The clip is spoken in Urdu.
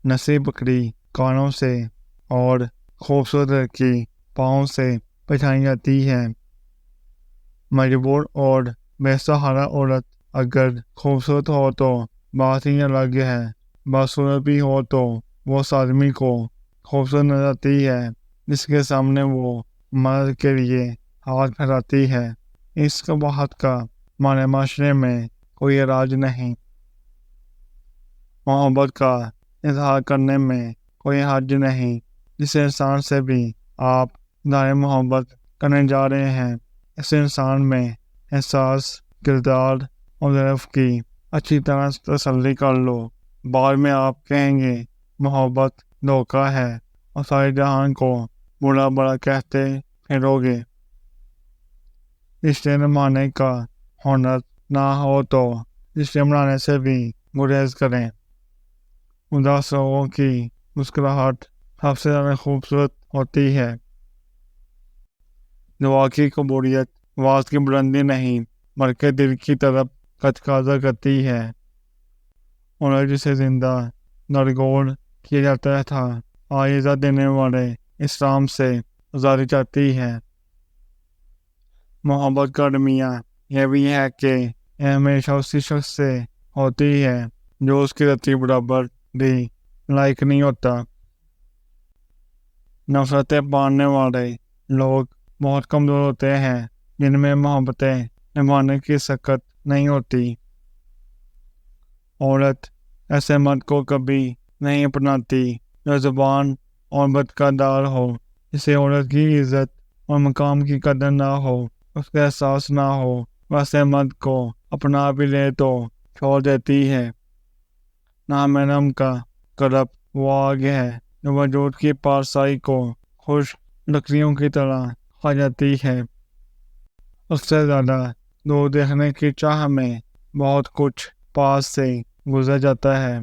نسی پکڑی کانوں سے اور خوبصورت لڑکی پاؤں سے پہچانی جاتی ہے۔ مجبور اور بے سہارا عورت اگر خوبصورت ہو تو بات ہی الگ ہے، بدصورت بھی ہو تو وہ اس آدمی کو خوبصورت نظر آتی ہے جس کے سامنے وہ مدد کے لیے ہاتھ پھیلاتی ہے۔ اس قباحت کا ہمارے معاشرے میں کوئی علاج نہیں۔ محبت کا اظہار کرنے میں کوئی حرج نہیں۔ جس انسان سے بھی آپ اظہار محبت کرنے جا رہے ہیں، اس انسان میں احساس، کردار اور ضعف کی اچھی طرح تسلی کر لو۔ بعد میں آپ کہیں گے محبت دھوکہ ہے اور سارے جہان کو برا بڑا کہتے پھرو گے۔ رشتے نبھانے کا ہنر نہ ہو تو رشتے بنانے سے بھی گریز کریں۔ اداس لوگوں کی مسکراہٹ سب سے زیادہ خوبصورت ہوتی ہے۔ دعا کی قبولیت آواز کی بلندی نہیں بلکہ دل کی طرف کا تقاضا کرتی ہے، اور جسے زندہ نرگوڑ کیا جاتا تھا آج عزت دینے والے اسلام سے آزادی چاہتی ہے۔ محبت کا المیہ یہ بھی ہے کہ یہ ہمیشہ اسی شخص سے ہوتی ہے جو اس کی رتی برابر بھی لائق نہیں ہوتا۔ نفرتیں پالنے والے لوگ بہت کمزور ہوتے ہیں جن میں محبتیں نبھانے کی سکت نہیں ہوتی۔ عورت ایسے مرد کو کبھی نہیں اپناتی جو زبان اور بد کردار ہو، جسے عورت کی عزت اور مقام کی قدر نہ ہو، اس کا احساس نہ ہو۔ ویسے مرد کو اپنا بھی لے تو چھوڑ دیتی ہے۔ نامحرم کا قرب وہ آگ ہے جو وجود کی پارسائی کو خشک لکڑیوں کی طرح کھا جاتی ہے۔ اس سے زیادہ دور دیکھنے کی چاہ میں بہت کچھ پاس سے گزر جاتا ہے۔